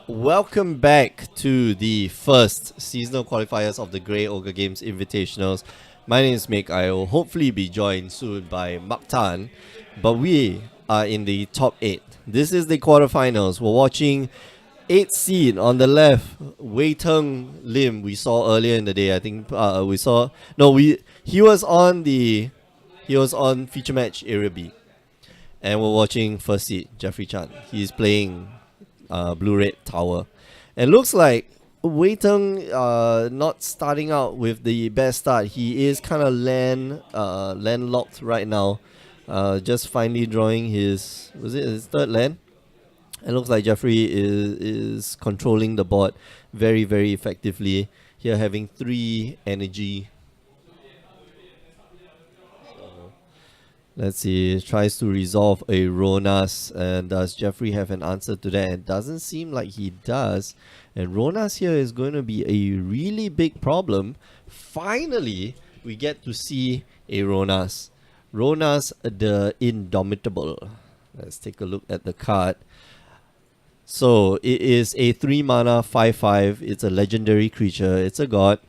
Welcome back to the first seasonal qualifiers of the Grey Ogre Games Invitationals. My name is Mick. I will hopefully be joined soon by Mark Tan, but we are in the top 8. This is the quarterfinals. We're watching 8th seed on the left, Wei Teng Lim. We saw earlier in the day. I think we saw he was on feature match area B, and we're watching first seed Jeffrey Chan. He's playing Blue Red Tower. And looks like Wei Teng not starting out with the best start. He is kind of landlocked right now. Just finally drawing his third land. It looks like Jeffrey is controlling the board very, very effectively. Here having 3 energy. Let's see, tries to resolve a Ronas, and does Jeffrey have an answer to that? It doesn't seem like he does, and Ronas here is going to be a really big problem. Finally, we get to see a Ronas. Ronas the Indomitable. Let's take a look at the card. So, it is a 3 mana 5/5. It's a legendary creature. It's a god.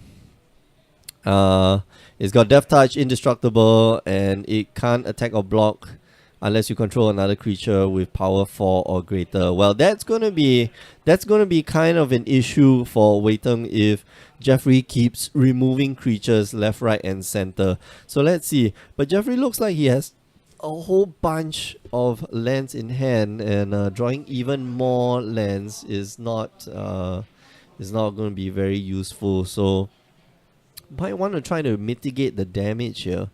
It's got Death Touch, Indestructible, and it can't attack or block unless you control another creature with power 4 or greater. Well, that's gonna be kind of an issue for Wei Teng if Jeffrey keeps removing creatures left, right, and center. So let's see. But Jeffrey looks like he has a whole bunch of lands in hand, and drawing even more lands is not going to be very useful. So might want to try to mitigate the damage here.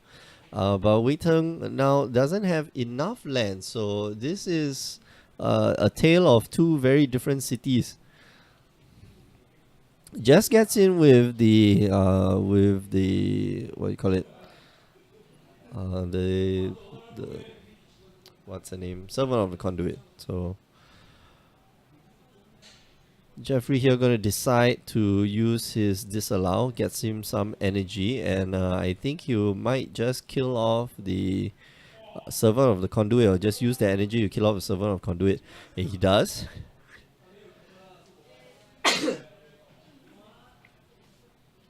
But Wei Teng now doesn't have enough land, so this is a tale of 2 very different cities. Just gets in with the what do you call it? The what's the name? Servant of the Conduit. So Jeffrey here going to decide to use his disallow, gets him some energy, and I think he might just kill off the servant of the conduit, or just use the energy to kill off the servant of conduit, and he does.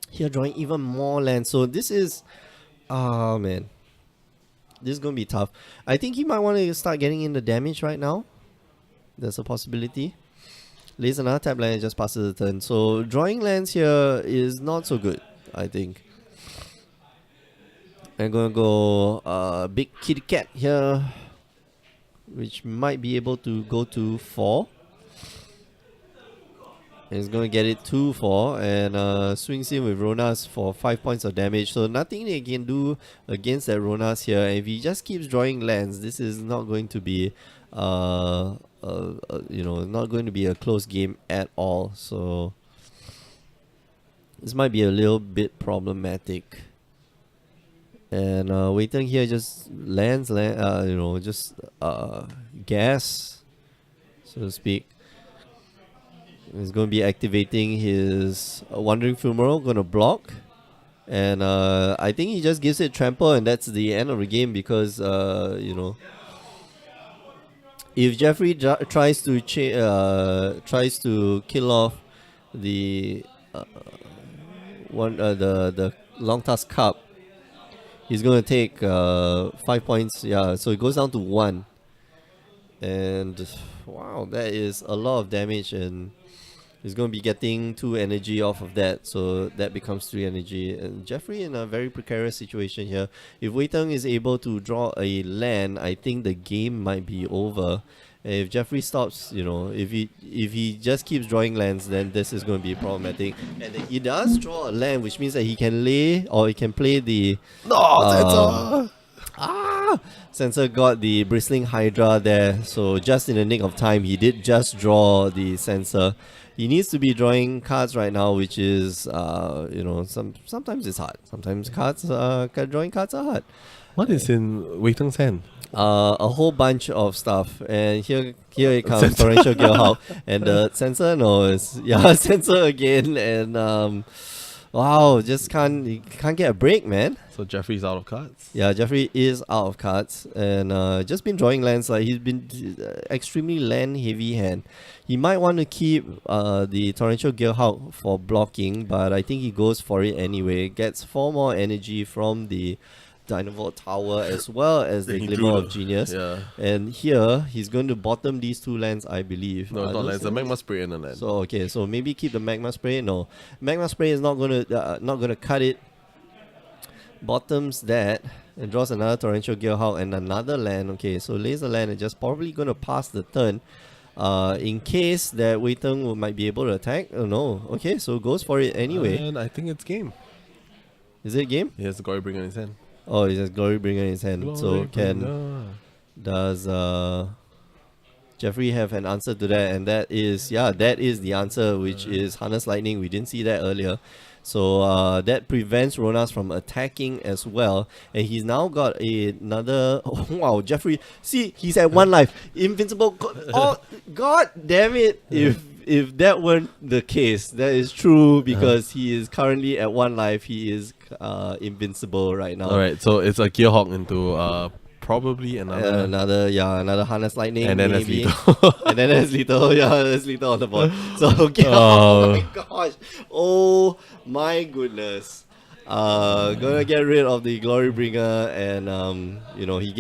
Here drawing even more land, so this is, oh man, this is going to be tough. I think he might want to start getting in the damage right now. There's a possibility. Lays another tap land and just passes the turn. So drawing lands here is not so good, I think. I'm gonna go big kitty cat here, which might be able to go to 4. And he's gonna get it 2-4 and swings in with Ronas for 5 points of damage. So nothing they can do against that Ronas here. And if he just keeps drawing lands, this is not going to be not going to be a close game at all. So this might be a little bit problematic. And Wei Teng here just gas, so to speak. He's going to be activating his Wandering Fumarole, going to block. And I think he just gives it trample, and that's the end of the game because, if Jeffrey tries to kill off the the Long Tusk Cup, he's going to take 5 points. Yeah, so it goes down to 1. And wow, that is a lot of damage, and he's going to be getting 2 energy off of that, so that becomes 3 energy. And Jeffrey in a very precarious situation here. If Wei Teng is able to draw a land, I think the game might be over. And if Jeffrey stops, if he just keeps drawing lands, then this is going to be problematic. And he does draw a land, which means that he can lay, or he can play the Sensor got the Bristling Hydra there, so just in the nick of time, he did just draw the Sensor. He needs to be drawing cards right now, which is, sometimes it's hard. Sometimes drawing cards are hard. What is in Wei Teng's hand? A whole bunch of stuff, and here it comes, Torrential Gale Hawk, and the Sensor, Sensor again, and Wow, he can't get a break, man. So Jeffrey's out of cards. Yeah, Jeffrey is out of cards and just been drawing lands. Like he's been extremely land heavy hand. He might want to keep the Torrential Gearhawk for blocking, but I think he goes for it anyway. Gets 4 more energy from the Dynavolt Tower as well as the Glimmer of Genius. Yeah. And here he's going to bottom these 2 lands, I believe. No, it's not lands. The Magma Spray and the land. So okay, so maybe keep the Magma Spray. No, Magma Spray is not gonna cut it. Bottoms that and draws another Torrential Gearhawk and another land. Okay, so lays a land and just probably gonna pass the turn. In case that Wei Teng might be able to attack. Oh no. Okay, so goes for it anyway. And I think it's game. Is it game? He has the Glory Bringer in his hand. Oh, he has Glory Bringer in his hand. Does Jeffrey have an answer to that? And that is the answer, which is Harness Lightning. We didn't see that earlier. So that prevents Ronas from attacking as well. And he's now got another... Oh, wow, Jeffrey. See, he's at 1 life. Invincible. Oh, God damn it. If that weren't the case, that is true because he is currently at 1 life. He is invincible right now. Alright, so it's a Gearhawk into probably another Harness Lightning. And then maybe. that's Lethal. And then there's Lethal. Yeah, there's Lethal on the board. So, okay. Oh my gosh. Oh my goodness. Gonna get rid of the Glory Bringer and he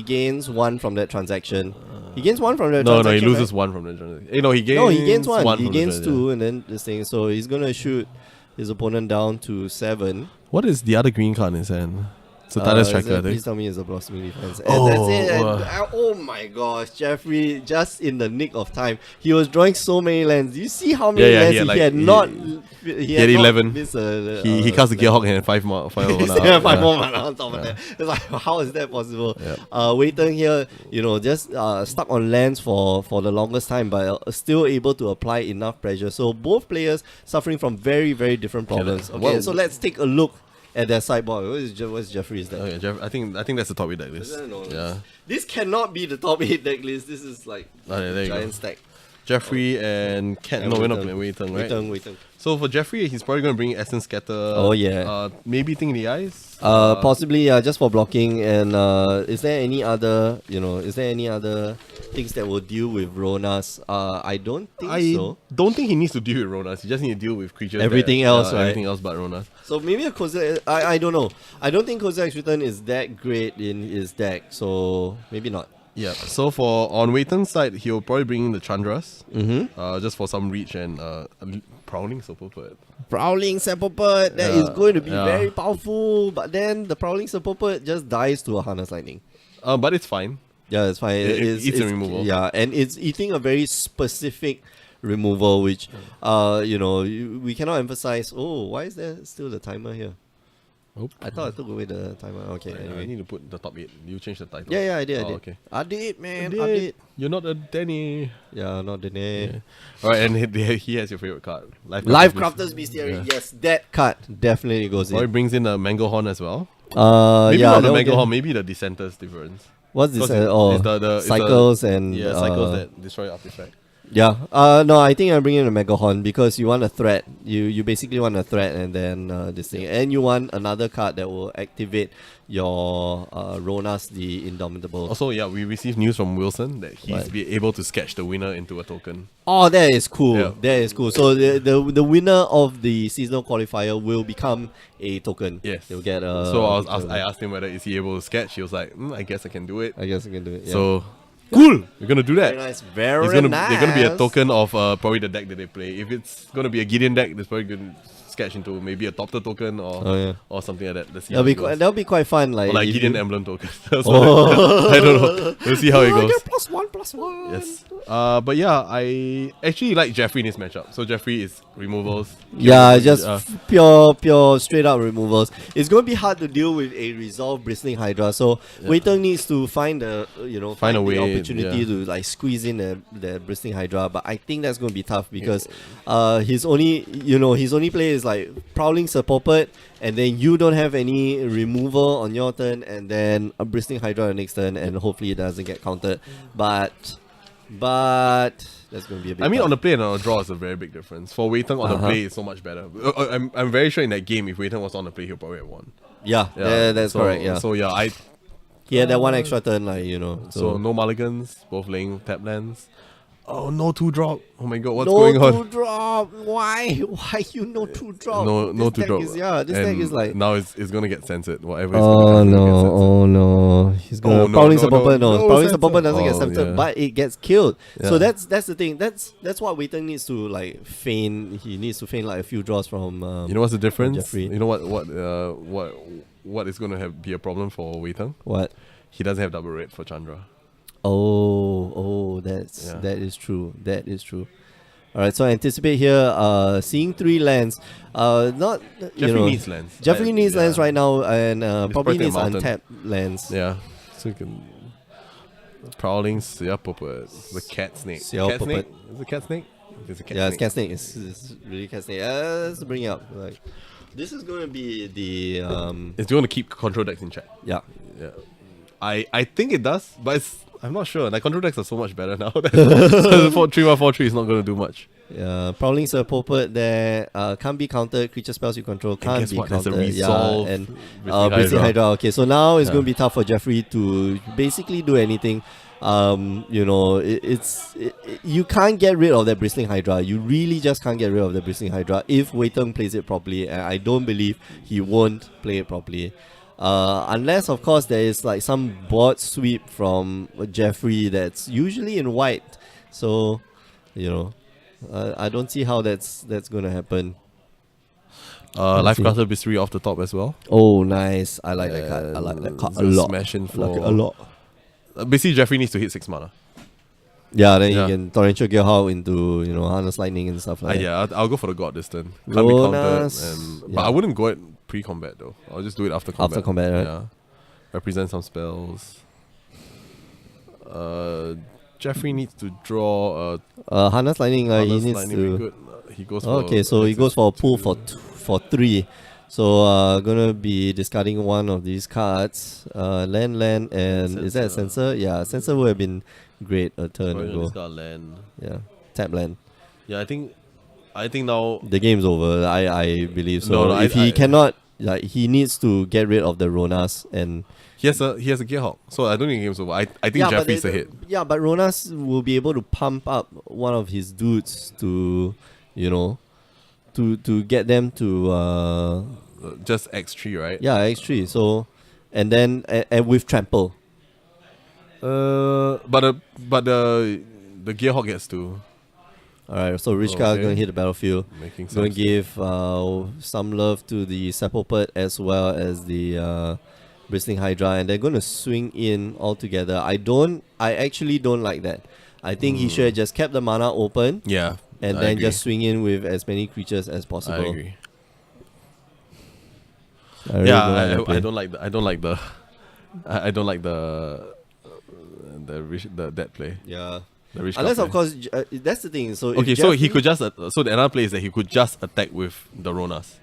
gains 1 from that transaction. He gains 1 from that transaction. No, he loses 1 from the transaction. He gains 1. He gains 2 and then this thing. So he's gonna shoot his opponent down to 7. What is the other green card in his hand? So Tada's Tracker, I think. Please tell me it's a Blossoming Defense. And that's it. And, oh my gosh, Jeffrey, just in the nick of time. He was drawing so many lands. Do you see how many lands he had not... He had 11. He cast the Gearhawk and had 5 more. 5 more mana on top of that. It's like, how is that possible? Wei Teng here, just stuck on lands for the longest time, but still able to apply enough pressure. So both players suffering from very, very different problems. Okay, so let's take a look at their sideboard. What's Jeffrey's deck? Okay, I think that's the top 8 deck list. Yeah. This cannot be the top 8 deck list. This is like a giant stack. Jeffrey and Cat. No, we're not playing Wei Teng, right? Wei Teng. So for Jeffrey, he's probably going to bring Essence Scatter. Oh yeah. Maybe Thing in the Eyes. Possibly just for blocking. And is there any other things that will deal with Ronas? I don't think so. Don't think he needs to deal with Ronas. He just needs to deal with creatures. Everything else, right? Everything else but Ronas. So maybe a Kozilek. I don't know. I don't think Kozilek's Return is that great in his deck. So maybe not. Yeah. So on Wei Teng's side, he'll probably bring in the Chandras. Just for some reach and Prowling Sepulpet. Prowling Sepulpet, that is going to be very powerful, but then the Prowling Sepulpet just dies to a Harness Lightning. But it's fine. Yeah, it's fine. It's a removal. Yeah, and it's eating a very specific removal, which, we cannot emphasize. Oh, why is there still the timer here? I thought I took away the timer. Okay, anyway. I need to put the top 8. You changed the title. Yeah, I did. Okay. I did, man. I did. You're not a Danny. Yeah, not Danny. Yeah. Alright, and he has your favorite card. Life Crafter's Bestiary. Yeah. Yes, that card definitely goes in. Or it brings in a Mango Horn as well. Maybe not the Mango Horn, maybe the Dissenters difference. What's this? Cycles and... Yeah, cycles that destroy artifact. Yeah. No, I think I'm bringing a Mega Horn because you want a threat. You basically want a threat and then this thing. And you want another card that will activate your Ronas the Indomitable. Also, yeah, we received news from Wilson that he's be able to sketch the winner into a token. Oh, that is cool. Yeah. That is cool. So the winner of the seasonal qualifier will become a token. Yes. They'll get a... So I asked him whether is he able to sketch. He was like, I guess I can do it. Yeah. So... Cool! We're gonna do that. Very nice. Very nice. They're gonna be a token of probably the deck that they play. If it's gonna be a Gideon deck, there's probably gonna sketch into maybe a Topter token or something like that. Let's see that'll be quite fun. Like Gideon Emblem token. I don't know. We'll see how it goes. +1/+1. Yes. But yeah, I actually like Jeffrey in this matchup. So Jeffrey is removals. Yeah, just pure straight up removals. It's going to be hard to deal with a resolved Bristling Hydra. So Wei Teng needs to find a way opportunity to like squeeze in the Bristling Hydra. But I think that's going to be tough because his only play is like Prowling Sepulpet, and then you don't have any removal on your turn, and then a Bristling Hydra on the next turn, and hopefully it doesn't get countered. But That's going to be a bit I mean, tough. on the play and on the draw is a very big difference. For Wei Teng, on the play is so much better. I'm very sure in that game, if Wei Teng was on the play, he'll probably have won. Yeah, that's correct. Yeah. So yeah, he had that one extra turn, like, you know. So no mulligans, both laying tap lands. Oh, no 2-drop. Oh my god, what's no going on? 2-drop. Why? Why you no 2-drop? No This 2-drop. This deck is like. Now it's gonna get censored. Whatever. Oh no! He's gonna Prowling Supporter. No, Prowling Supporter doesn't get censored, yeah. but it gets killed. Yeah. So that's the thing. That's what Wei Teng needs to like feign. He needs to feign like a few draws from. You know what's the difference? Jeffrey. You know what is gonna be a problem for Wei Teng? What? He doesn't have double red for Chandra. That is true. That is true. All right, so I anticipate here seeing 3 lands. Not Jeffrey needs lands. Jeffrey needs lands right now, and probably Protect needs Mountain. untapped lands. Yeah, so you can Prowling Sia Puppet, the cat snake. Sia Cat snake? Puppet. Is it cat snake? It's a cat Yeah, snake. it's cat snake. It's really cat snake. Let's bring it up. Like, this is going to be the It's going to keep control decks in check. yeah. Yeah, I think it does, but I'm not sure. Like control decks are so much better now. So 3/4/3 is not going to do much. Yeah, Prowling's a puppet there. Can't be countered. Creature spells you control can't guess be what? There's a countered. resolve. Yeah, and Bristling Bristling Hydra. Hydra. Okay, so now it's going to be tough for Jeffrey to basically do anything. You know, you can't get rid of that Bristling Hydra. You really just can't get rid of the Bristling Hydra if Wei Teng plays it properly, and I don't believe he won't play it properly. Unless, of course, there is like some board sweep from Jeffrey that's usually in white. So, you know, I don't see how that's going to happen. Life Caster Mystery off the top as well. Oh, nice. I like that card. I like that card a lot. Smash in I like it for a lot. Basically, Jeffrey needs to hit 6 mana. Yeah, then Yeah. you can Torrential Gearhawk into, you know, Harness Lightning and stuff like that. Yeah, I'll go for the God this turn. Can't be countered. Bonus. But Yeah. I wouldn't go it pre-combat though. I'll just do it after combat. After combat, right? Yeah. Represent some spells. Jeffrey needs to draw Harness Lightning, he Harness needs Lightning to... be good. He goes for Okay, so he goes for a pull for 3. So gonna be discarding one of these cards. Land, and is that a Censor? Yeah, Censor would have been great a turn ago. Discard land. Yeah, tap land. Yeah, I think now The game's over. I believe so. No, if he cannot, like, he needs to get rid of the Ronas and. he has a Gearhawk. So I don't think the game's over. I think Jeffrey's ahead. Yeah, but Ronas will be able to pump up one of his dudes to, you know, to get them to Just X3, right? yeah, X3. So, and then and with trample. But the Gearhawk gets to All right, so Richka gonna hit the battlefield. making Gonna sense. give some love to the Sepulpet as well as the Bristling Hydra, and they're gonna swing in all together. I actually don't like that. I think he should have just kept the mana open Yeah. and I then agree. just swing in with as many creatures as possible. I agree. I really Yeah, don't like that I play. don't like the that play. Yeah. The Rich Unless, card of play. course, that's the thing. So Okay, if so he Jeffrey- could just so the another play is that he could just attack with the Ronas.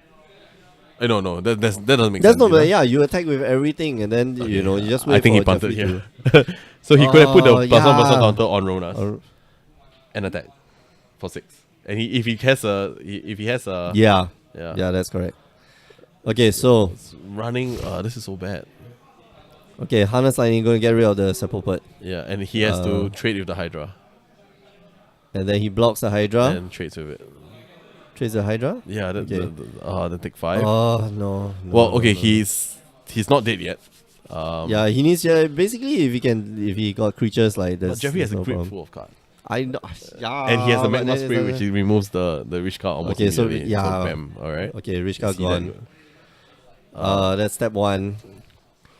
No, that doesn't make That's sense. not you know? bad. Yeah, you attack with everything, and then you know you just wait. I think for he punted Jeffrey here. So he could have put the Oh, plus 1 yeah. counter on Ronas to- and attack for 6. And if he has a yeah, yeah, yeah, that's correct. Okay, so it's running. This is so bad. okay, Harness Lightning going to get rid of the Sepulpet, Yeah, and he has to trade with the Hydra and then he blocks the Hydra. and trades with it. Trades the Hydra. Yeah, Okay. the take 5. Oh no. Well, okay, no. he's not dead yet. Yeah, he needs basically if he got creatures like this. But Jeffrey has a no grip problem. full of cards. I know. Yeah, And he has a but magma then spray it's which he removes the rich card almost Okay, so, immediately. yeah. Bam, alright. okay, Rich You card see that? gone. That's step 1.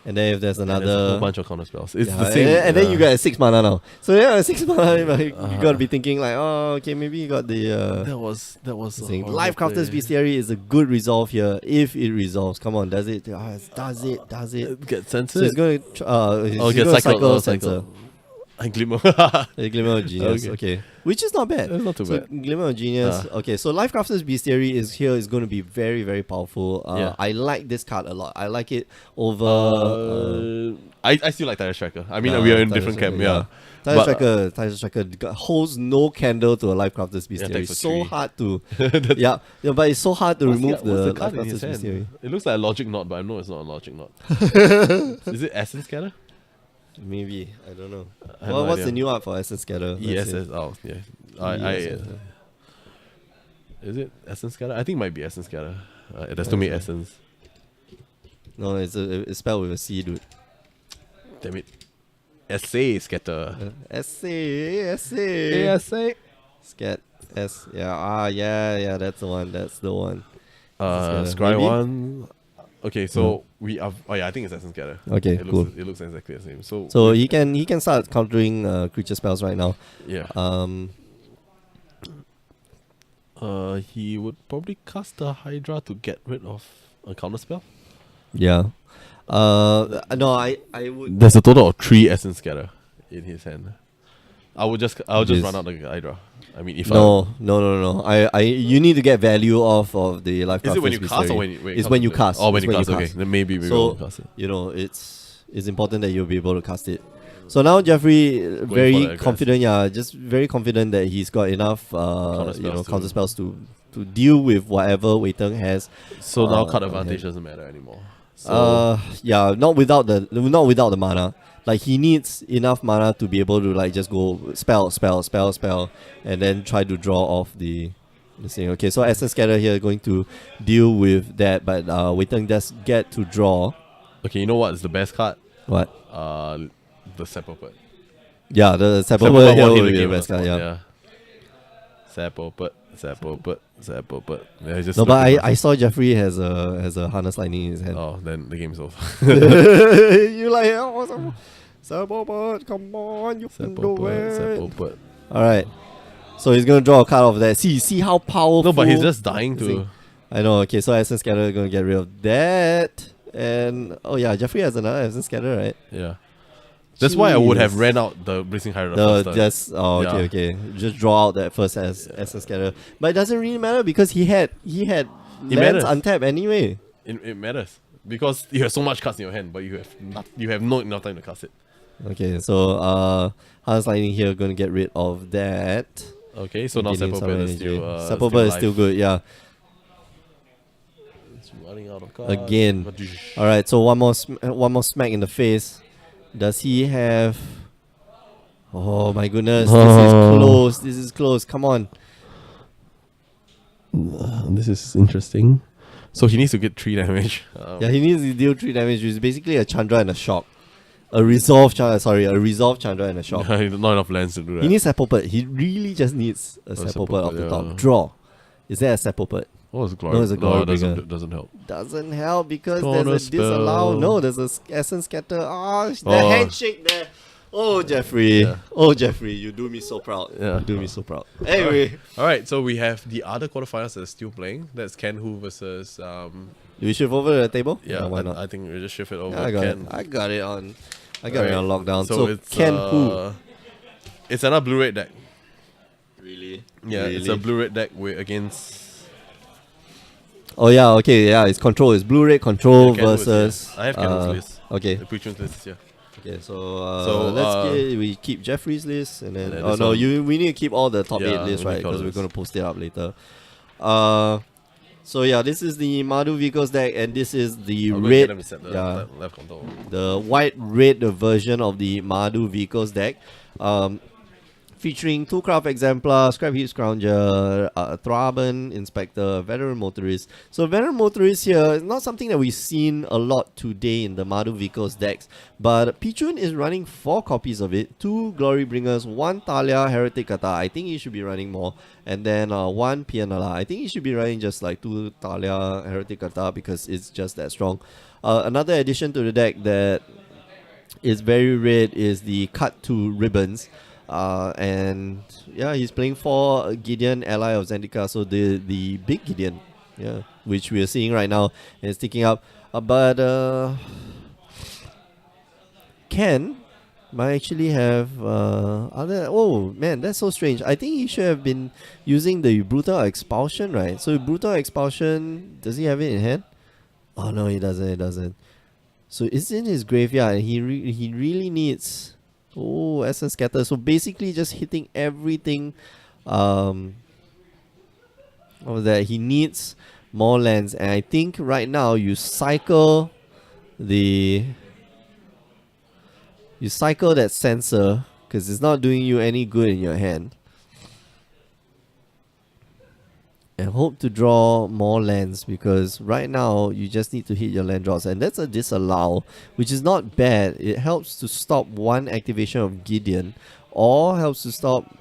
And then if there's And there's a another whole bunch of counter spells. It's yeah, the same. and then you got a 6 mana now. So yeah, 6 mana, you gotta be thinking like, oh, okay, maybe you got the that was a thing. horrible Life Crafter's play. Bestiary is a good resolve here if it resolves. Come on, does it? Does it? Get So censored. it's going to get cycle cycled, sensor. Glimmer. A Glimmer of Genius, okay. Which is not bad. That's not too so bad. Glimmer of Genius, okay. So Lifecrafter's Bestiary is going to be very, very powerful. Yeah. I like this card a lot. I like it over. I still like Tire Striker. I mean, we are in Tire different Striker, camp, yeah. Tire Striker holds no candle to a Lifecrafter's Bestiary. takes a So tree. hard to, yeah, but it's so hard to remove the card in his Lifecrafter's Bestiary. hand? It looks like a Logic Knot, but I know it's not a Logic Knot. Is it Essence Scatter? Maybe, I don't know. No What's idea. the new art for Essence Scatter? ESS. Oh, yeah. Is it Essence Scatter? I think it might be Essence Scatter. There's too many Essence. No, it's spelled with a C, dude. Damn it. Essay Scatter. Essay. Scat. Yeah, that's the one. That's the one. Scry Maybe? 1. Okay, so we have. Oh yeah, I think it's Essence Scatter. Okay, cool. It looks exactly the same. So he can start countering creature spells right now. Yeah. He would probably cast the Hydra to get rid of a counter spell. Yeah. No, I would. There's a total of 3 Essence Scatter in his hand. I'll just run out the Hydra. I mean, if No. You need to get value off of the Lifecrafter's is it when you cast or Bestiary. when It's when you cast. Oh, when It's you cast. Okay, then maybe So, we'll cast it. it's important that you'll be able to cast it. So now Jeffrey, for the very aggress. confident, just very confident that he's got enough, Counterspells counter spells to deal with whatever Wei Teng has. So now card on advantage hand. doesn't matter anymore. So Not without the mana. Like he needs enough mana to be able to like just go spell, and then try to draw off the thing. Okay, so Essence Scatter here going to deal with that, but Wei Teng does get to draw. okay, you know what is the best card? What? The Sepulpet. Yeah, the Sepulpet Sepulpet here won in will the be the game. best card. Yeah. Sepulpet. Yeah, just No, but looking for- I saw Jeffrey has a harness lightning in his hand. Oh, then the game's over. You like Sepulpet, come on, you can do it. Sepulpet. All right, so he's gonna draw a card of that. See how powerful. No, but he's just dying to. thing. I know. Okay, so Essence Scatter gonna get rid of that, and Jeffrey has another Essence Scatter, right? Yeah. That's why I would have Jeez. ran out the Blazing Hydra faster. Okay. Just draw out that first Essence Scatter, but it doesn't really matter because he had lands matters. untapped anyway. It matters because you have so much cards in your hand, but you have not enough time to cast it. Okay, so Harness Lightning here gonna get rid of that. Okay, so now Gaining some Sepulpet is energy. still Sepulpet is still good, yeah. It's running out of cards. Again. All right, so one more smack in the face. Does he have? Oh my goodness, this is close. Come on. This is interesting. So he needs to get 3 damage. Yeah, he needs to deal 3 damage, which is basically a Chandra and a shock. A resolve Chandra and a shock. Not enough lands to do that. He needs Sepulpet. He really just needs a Sepulpet off the top. Draw. Is there a Sepulpet? Oh, it's glory. No, it's a glory bringer. Doesn't help. Doesn't help because Corner there's a disallow. spell. No, there's a Essence Scatter. The handshake there. Oh, Jeffrey. Yeah. Oh, Jeffrey. You do me so proud. Yeah. You do me so proud. Anyway. Alright, so we have the other quarterfinals that are still playing. That's Ken Hu versus Do we shift over to the table? yeah, why not? I think we just shift it over. Yeah, I got Ken. it. I got it on lockdown. So it's Ken Hu. It's another blue-red deck. Really? Yeah, it's a blue-red deck against Oh yeah, okay, yeah. It's control. It's blue red control Yeah, Ken Hu is versus. here. I have Ken Hu's list. Okay. The pre-tuned list is here. Okay, so we keep Jeffrey's list and then And then oh this no, one. we need to keep all the top 8 Yeah, lists, we need right? to all Because the we're lists. gonna post it up later. So yeah, this is the Madu Vehicles deck, and this is the I'll go get them red, to set the yeah, left control. the white red version of the Madu Vehicles deck. Featuring 2 craft exemplar, Scrap Heap Scrounger, Thraben, Inspector, Veteran Motorist. So Veteran Motorist here is not something that we've seen a lot today in the Madu Vehicles decks, but Pichun is running 4 copies of it, 2 Glory Bringers, 1 Talia Heretic Kata. I think he should be running more, and then 1 Pianala. I think he should be running just like 2 Talia Heretic Kata because it's just that strong. Another addition to the deck that is very red is the Cut to Ribbons. And yeah, he's playing for Gideon, ally of Zendika, so the big Gideon, yeah, which we are seeing right now, and it's ticking up. But Ken might actually have other. Oh man, that's so strange. I think he should have been using the Brutal Expulsion, right? So Brutal Expulsion, does he have it in hand? Oh no, he doesn't. He doesn't. So it's in his graveyard, and he really needs. Oh, Essence Scatter. So basically, just hitting everything. What was that? He needs more lands, and I think right now you cycle that sensor because it's not doing you any good in your hand. And hope to draw more lands because right now you just need to hit your land draws. And that's a disallow, which is not bad. It helps to stop one activation of Gideon or helps to stop,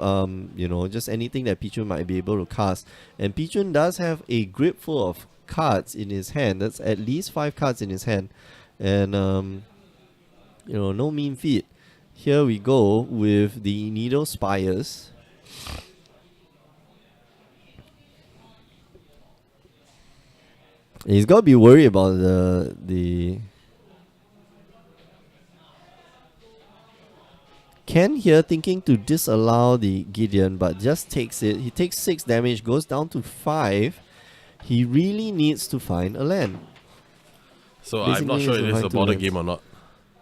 just anything that Pichun might be able to cast. And Pichun does have a grip full of cards in his hand. That's at least 5 cards in his hand. And, no mean feat. Here we go with the Needle Spires. He's got to be worried about the Ken here thinking to disallow the Gideon, but just takes it. He takes 6 damage, goes down to 5. He really needs to find a land. So I'm not sure if it's a border game or not.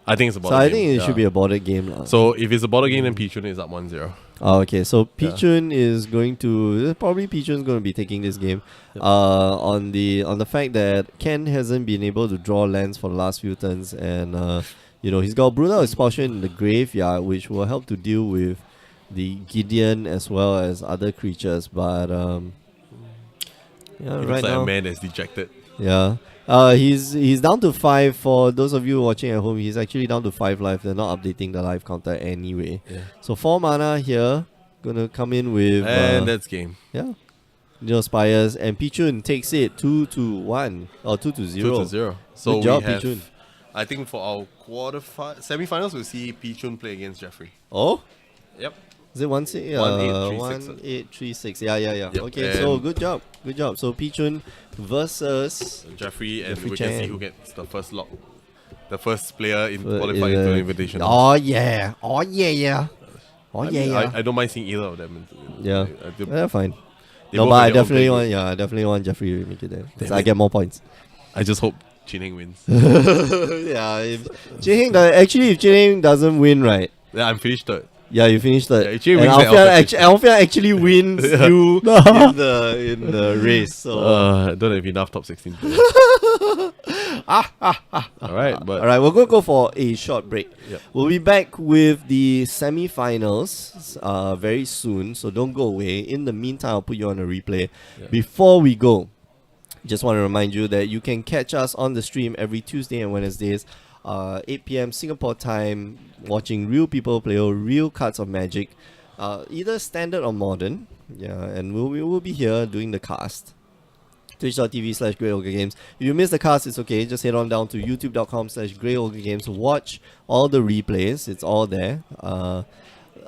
I think it's a border game. So game. I think it should be a border game. So if it's a border game, then Pichun is up 1-0. Oh, okay. So Pichun is going to probably Pichun's going to be taking this game. Yep. On the fact that Ken hasn't been able to draw lands for the last few turns, and he's got Brutal Expulsion in the graveyard, which will help to deal with the Gideon as well as other creatures. But he looks like a man that's dejected. Yeah. He's down to 5. For those of you watching at home, he's actually down to 5 life. They're not updating the life counter anyway. Yeah. So 4 mana here. Gonna come in with... And that's game. Yeah. Needle Spires. And Pichun takes it 2-1. Or 2-0. 2-0. So good job, we have, Pichun. I think for our semi-finals, we'll see Pichun play against Jeffrey. Oh? Yep. Is it 1-8? 1-8-3-6. Yeah. Yep. Okay, so good job. So Pichun versus Jeffrey, and Jeffrey we Chan. can see who gets the first lock. The first player in qualifying to the Invitationals. Oh yeah. I don't mind seeing either of them. They're fine. No, but I definitely want Jeffrey to make it there. Because I get more points. I just hope Chin Heng wins. Yeah, if Chin Heng doesn't win, right? Yeah, I'm finished third. Yeah, you finished third. Yeah, and Alfian actually wins you in the race. So I don't have enough top 16 players. Alright, we're gonna go for a short break. Yep. We'll be back with the semi-finals very soon, so don't go away. In the meantime, I'll put you on a replay. Yep. Before we go, just want to remind you that you can catch us on the stream every Tuesday and Wednesdays, 8 p.m. Singapore time, watching real people play real cards of Magic, either standard or modern. Yeah, and we will be here doing the cast. Twitch.tv/GreatOgreGames. If you miss the cast, it's okay. Just head on down to youtube.com/GreatOgreGames. Watch all the replays. It's all there.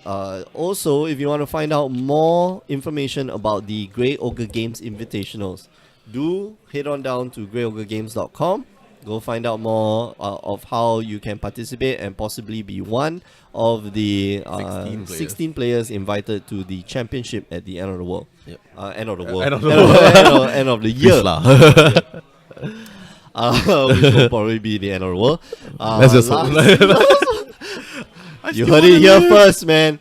Also, if you want to find out more information about the Grey Ogre Games Invitationals, do head on down to GreatOgreGames.com. Go find out more of how you can participate and possibly be one of the 16 players invited to the championship at the end of the world. Yep. End of the world. End of the year. Which will probably be the end of the world. Let's just hope. You heard it here first, man.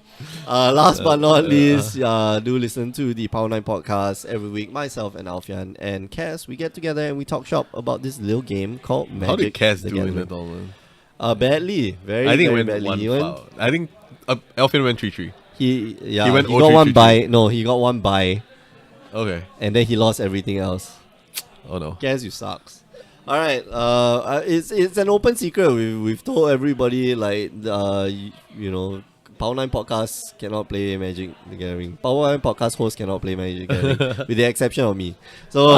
Last but not least, do listen to the Power 9 podcast every week. Myself and Alfian and Cass, we get together and we talk shop about this little game called Magic. How did Cass do in it all, man? Badly. Very badly. I think Alfian went 3-3. He got one bye. No, he got one bye. Okay. And then he lost everything else. Oh no. Cass, you sucks. Alright, it's an open secret. We've told everybody, like, Power 9 podcasts cannot play Magic the Gathering. Power 9 podcast hosts cannot play Magic the Gathering, with the exception of me. So,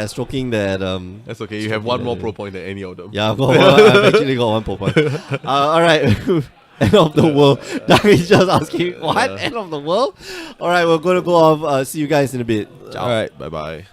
stroking that. That's okay. You have one more pro point than any of them. Yeah, I've actually got one pro point. Alright, end of the world. Doug is just asking, what? End of the world? Alright, we're going to go off. See you guys in a bit. Ciao. Alright, bye-bye.